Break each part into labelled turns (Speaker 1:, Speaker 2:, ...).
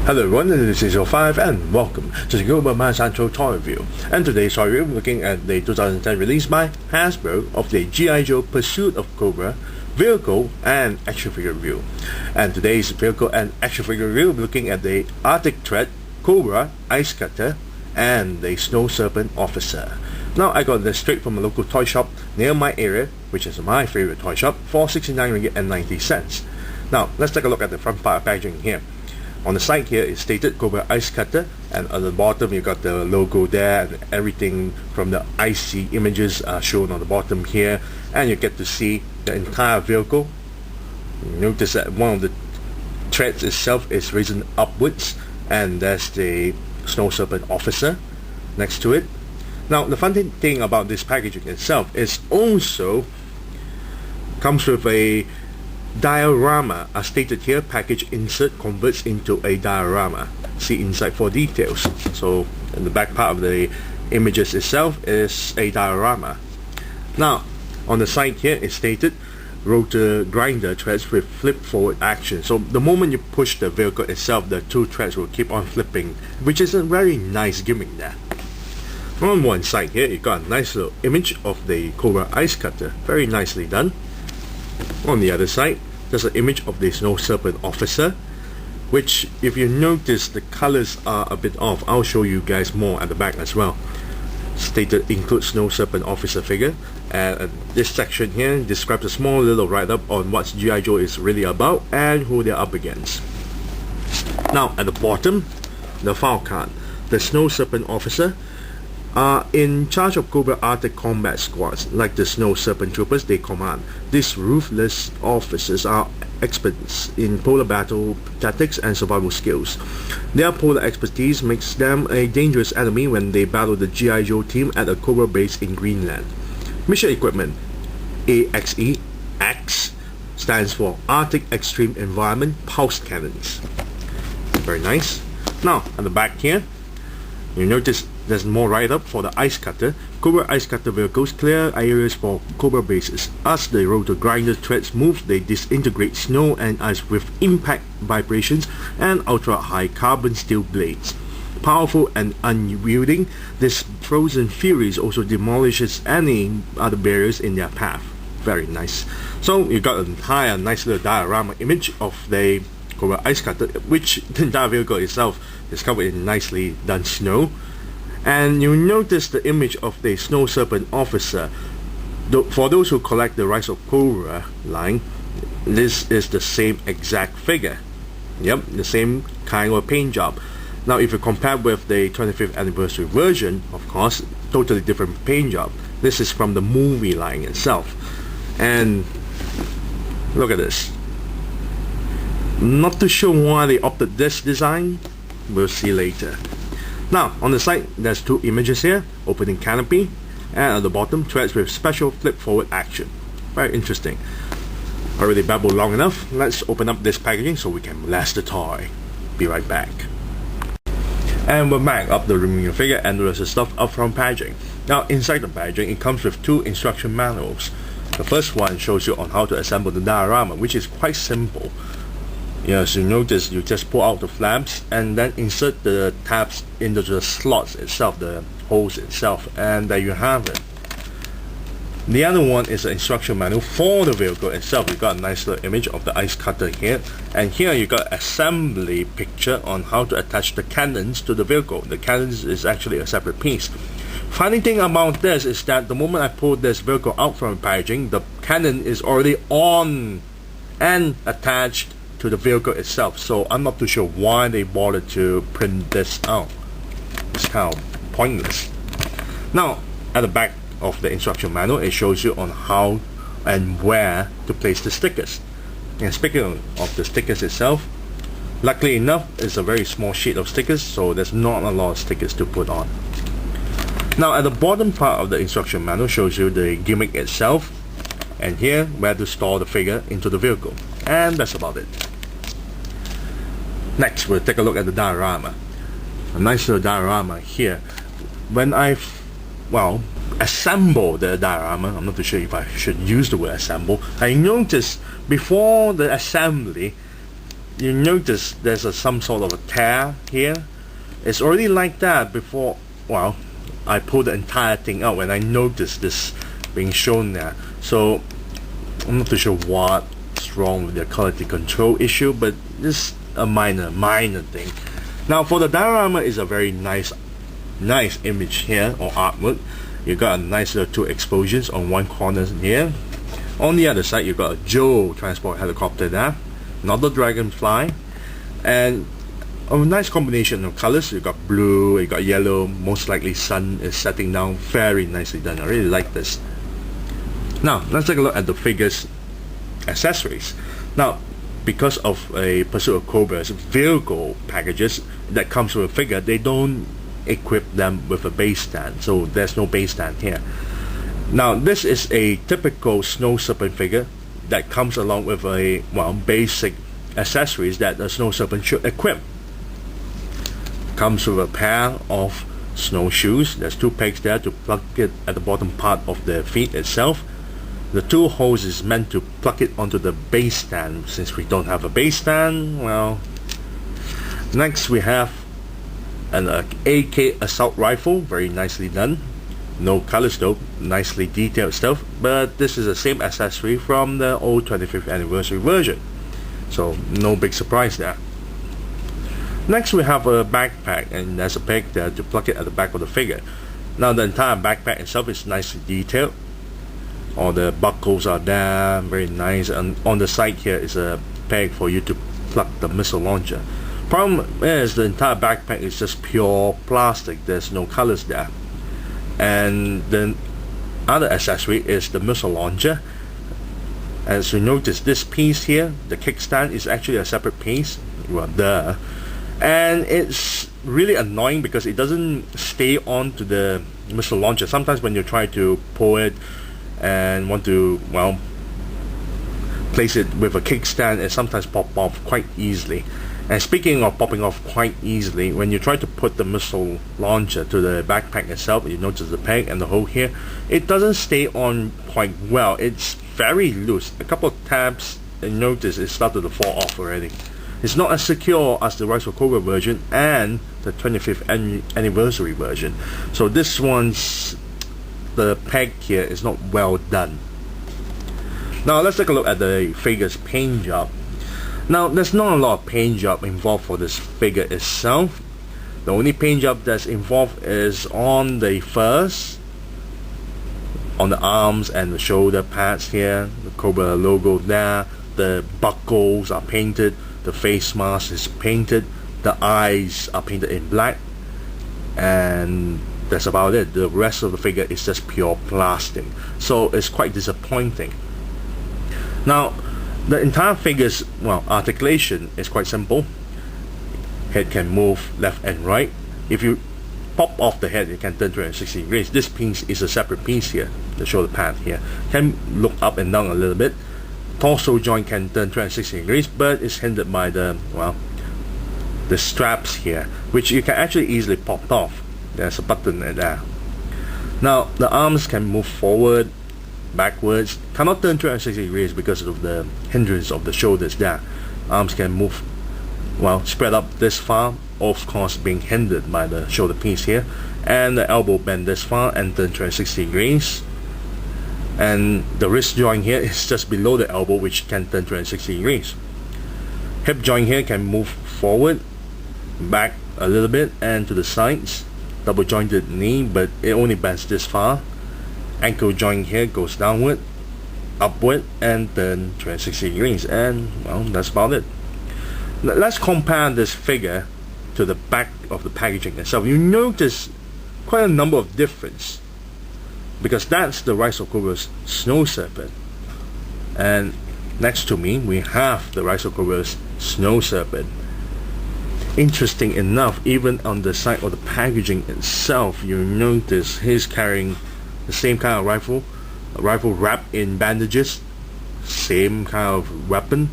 Speaker 1: Hello everyone, this is 05 and welcome to the Global Man Central Toy Review. And today's toy review, we're looking at the 2010 release by Hasbro of the G.I. Joe Pursuit of Cobra vehicle and action figure review. And today's vehicle and action figure review, we're looking at the Artic Threat Cobra Ice Cutter and the Snow Serpent Officer. Now I got this straight from a local toy shop near my area, which is my favorite toy shop, for 69 ringgit and 90 cents. Now let's take a look at the front part of packaging here. On the side here is stated Cobra Ice Cutter, and at the bottom you got the logo there and everything from the icy images are shown on the bottom here, and you get to see the entire vehicle. Notice that one of the threads itself is risen upwards, and there's the Snow Serpent Officer next to it. Now the fun thing about this packaging itself is also comes with a diorama. As stated here, package insert converts into a diorama. See inside for details. So in the back part of the images itself is a diorama. Now on the side here is stated rotor grinder threads with flip forward action. So the moment you push the vehicle itself, the two threads will keep on flipping, which is a very nice gimmick there. On one side here you got a nice little image of the Cobra Ice Cutter, very nicely done. On the other side, there's an image of the Snow Serpent Officer, which if you notice the colors are a bit off. I'll show you guys more at the back as well. Stated includes Snow Serpent Officer figure, and this section here describes a small little write-up on what G.I. Joe is really about and who they're up against. Now at the bottom, the file card. The Snow Serpent Officer are in charge of Cobra Arctic combat squads. Like the Snow Serpent troopers they command, these ruthless officers are experts in polar battle tactics and survival skills. Their polar expertise makes them a dangerous enemy when they battle the G.I. Joe team at a Cobra base in Greenland. Mission equipment AXE, X stands for Arctic Extreme Environment Pulse Cannons. Very nice. Now at the back here you notice there's more write-up for the Ice Cutter. Cobra Ice Cutter vehicles clear areas for Cobra bases. As the rotor grinder threads move, they disintegrate snow and ice with impact vibrations and ultra-high carbon steel blades. Powerful and unyielding, this frozen furies also demolishes any other barriers in their path. Very nice. So you got an entire nice little diorama image of the Cobra Ice Cutter, which the entire vehicle itself is covered in nicely done snow. And you notice the image of the Snow Serpent Officer. For those who collect the Rise of Cobra line, this is the same exact figure. Yep, the same kind of paint job. Now if you compare with the 25th anniversary version, of course, totally different paint job. This is from the movie line itself. And look at this. Not too sure why they opted this design. We'll see later. Now on the side there's two images here, opening canopy, and at the bottom threads with special flip forward action. Very interesting. Already babbled long enough, let's open up this packaging so we can blast the toy. Be right back. And we're back up the removing figure, and there's the stuff up from packaging. Now inside the packaging it comes with two instruction manuals. The first one shows you on how to assemble the diorama, which is quite simple. Yes, you notice you just pull out the flaps and then insert the tabs into the slots itself, the holes itself, and there you have it. The other one is the instruction manual for the vehicle itself. You got a nice little image of the Ice Cutter here, and here you got assembly picture on how to attach the cannons to the vehicle. The cannons is actually a separate piece. Funny thing about this is that the moment I pull this vehicle out from the packaging, the cannon is already on and attached to the vehicle itself, so I'm not too sure why they bothered to print this out. It's kind of pointless. Now at the back of the instruction manual it shows you on how and where to place the stickers. And speaking of the stickers itself, luckily enough it's a very small sheet of stickers, so there's not a lot of stickers to put on. Now at the bottom part of the instruction manual shows you the gimmick itself, and here where to store the figure into the vehicle, and that's about it. Next we'll take a look at the diorama. A nice little diorama here. When I've assembled the diorama, I'm not too sure if I should use the word assemble, I noticed before the assembly you notice there's some sort of a tear here. It's already like that before, well, I pulled the entire thing out when I noticed this being shown there. So I'm not too sure what's wrong with the quality control issue, but this is a minor thing. Now for the diorama is a very nice image here, or artwork. You got a nice little two explosions on one corner here. On the other side you got a Joe transport helicopter there, another dragonfly, and a nice combination of colors. You got blue, you got yellow, most likely sun is setting down. Very nicely done. I really like this. Now let's take a look at the figures accessories. Now because of a Pursuit of Cobra's vehicle packages that comes with a figure, they don't equip them with a base stand, so there's no base stand here. Now this is a typical Snow Serpent figure that comes along with a, well, basic accessories that the Snow Serpent should equip. Comes with a pair of snowshoes. There's two pegs there to plug it at the bottom part of the feet itself. The two holes is meant to plug it onto the base stand. Since we don't have a base stand, well, next we have an AK assault rifle, very nicely done. No colors though, nicely detailed stuff, but this is the same accessory from the old 25th anniversary version, so no big surprise there. Next we have a backpack, and there's a peg there to plug it at the back of the figure. Now the entire backpack itself is nicely detailed. All the buckles are there, very nice, and on the side here is a peg for you to plug the missile launcher. Problem is the entire backpack is just pure plastic, there's no colors there. And the other accessory is the missile launcher. As you notice, this piece here, the kickstand, is actually a separate piece. Well, duh. And it's really annoying because it doesn't stay on to the missile launcher. Sometimes when you try to pull it and want to, well, place it with a kickstand, it sometimes pop off quite easily. And speaking of popping off quite easily, when you try to put the missile launcher to the backpack itself, you notice the peg and the hole here, it doesn't stay on quite well. It's very loose. A couple of tabs and notice it started to fall off already. It's not as secure as the Rise of Cobra version and the 25th anniversary version. So this one's, the peg here is not well done. Now let's take a look at the figure's paint job. Now there's not a lot of paint job involved for this figure itself. The only paint job that's involved is on the furs, on the arms and the shoulder pads here, the Cobra logo there, the buckles are painted, the face mask is painted, the eyes are painted in black, and that's about it. The rest of the figure is just pure plastic, so it's quite disappointing. Now the entire figure's, well, articulation is quite simple. Head can move left and right. If you pop off the head, it can turn 360 degrees. This piece is a separate piece here. The shoulder pad here can look up and down a little bit. Torso joint can turn 360 degrees, but it's hindered by the, well, the straps here, which you can actually easily pop off. There's a button there. Now the arms can move forward, backwards, cannot turn 360 degrees because of the hindrance of the shoulders there. Arms can move, well, spread up this far, of course being hindered by the shoulder piece here, and the elbow bend this far and turn 360 degrees. And the wrist joint here is just below the elbow, which can turn 360 degrees. Hip joint here can move forward, back a little bit, and to the sides. Double jointed knee, but it only bends this far. Ankle joint here goes downward, upward, and then 360 degrees, and well, that's about it. Let's compare this figure to the back of the packaging itself. You notice quite a number of difference, because that's the Rise of Cobra's Snow Serpent, and next to me we have the Rise of Cobra's Snow Serpent. Interesting enough, even on the side of the packaging itself, you notice he's carrying the same kind of rifle, a rifle wrapped in bandages, same kind of weapon,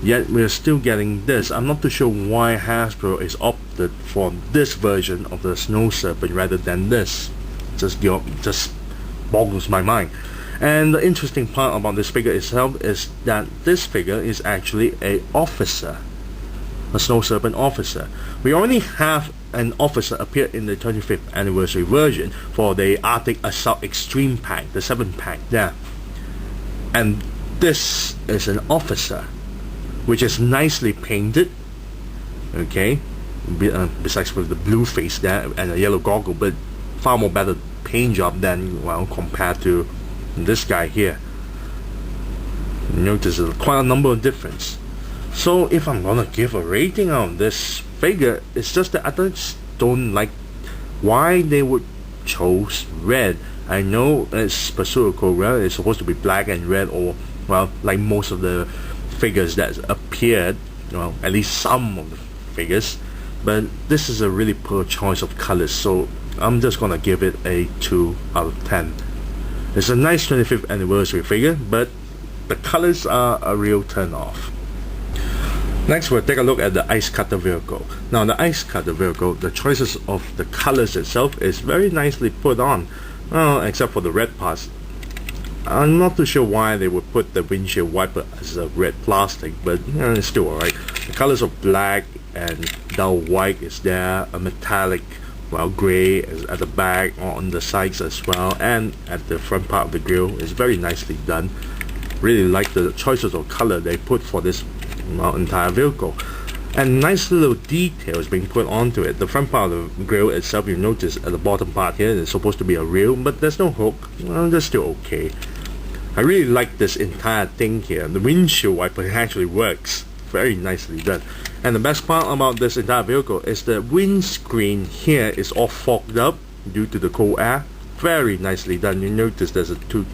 Speaker 1: yet we're still getting this. I'm not too sure why Hasbro is opted for this version of the Snow Serpent rather than this. Just boggles my mind. And the interesting part about this figure itself is that this figure is actually an officer. a Snow Serpent Officer. We already have an officer appear in the 25th anniversary version for the Arctic Assault Extreme Pack, the 7-pack there. And this is an officer which is nicely painted, okay, besides with the blue face there and a yellow goggle, but far more better paint job than, well, compared to this guy here. Notice there's quite a number of difference. So if I'm gonna give a rating on this figure, it's just that I just don't like why they would chose red. I know it's Pursuit of Cobra, it's supposed to be black and red, or, well, like most of the figures that appeared, well, at least some of the figures, but this is a really poor choice of colors, so I'm just gonna give it a 2 out of 10. It's a nice 25th anniversary figure, but the colors are a real turn off. Next, we'll take a look at the Ice Cutter vehicle. Now, the Ice Cutter vehicle, the choices of the colors itself is very nicely put on, except for the red parts. I'm not too sure why they would put the windshield wiper as a red plastic, but it's still alright. The colors of black and dull white is there, a metallic, well, grey is at the back, on the sides as well, and at the front part of the grille is very nicely done. Really like the choices of color they put for this, well, entire vehicle, and nice little details being put onto it. The front part of the grille itself, you notice at the bottom part here, it's supposed to be a rail, but there's no hook. Well, that's still okay. I really like this entire thing here. The windshield wiper actually works very nicely done, and the best part about this entire vehicle is the windscreen here is all fogged up due to the cold air. Very nicely done. You notice there's a two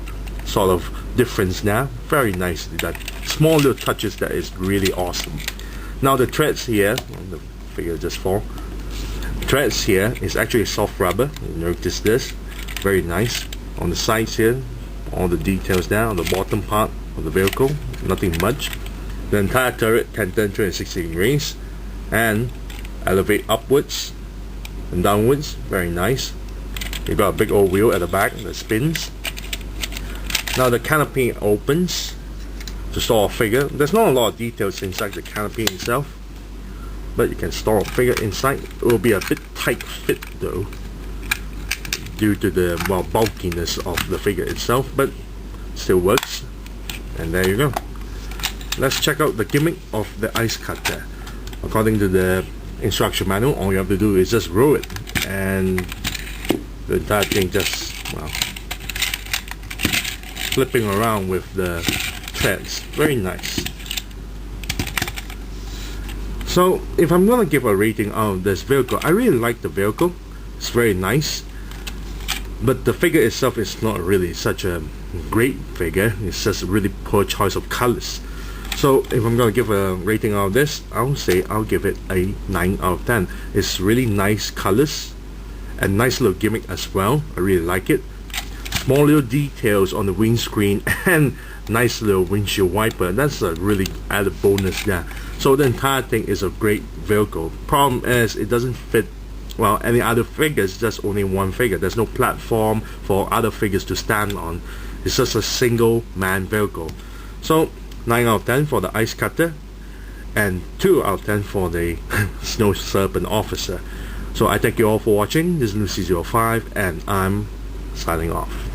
Speaker 1: sort of difference now. Very nicely done. Small little touches that is really awesome. Now the treads here, the figure just fall. Treads here is actually soft rubber. You notice this, very nice. On the sides here, all the details there. On the bottom part of the vehicle, nothing much. The entire turret can turn 360 degrees and elevate upwards and downwards. Very nice. You got a big old wheel at the back that spins. Now the canopy opens to store a figure. There's not a lot of details inside the canopy itself, but you can store a figure inside. It will be a bit tight fit though, due to the, well, bulkiness of the figure itself, but still works. And there you go. Let's check out the gimmick of the Ice Cutter. According to the instruction manual, all you have to do is just roll it, and the entire thing just, well, flipping around with the threads. Very nice. So if I'm gonna give a rating on this vehicle, I really like the vehicle. It's very nice, but the figure itself is not really such a great figure. It's just a really poor choice of colors. So if I'm gonna give a rating of this, I'll say I'll give it a 9 out of 10. It's really nice colors and nice little gimmick as well. I really like it. Small little details on the windscreen and nice little windshield wiper. That's a really added bonus there. So the entire thing is a great vehicle. Problem is it doesn't fit, well, any other figures, just only one figure. There's no platform for other figures to stand on. It's just a single man vehicle. So 9 out of 10 for the Ice Cutter and 2 out of 10 for the Snow Serpent Officer. So I thank you all for watching. This is Lucy05 and I'm signing off.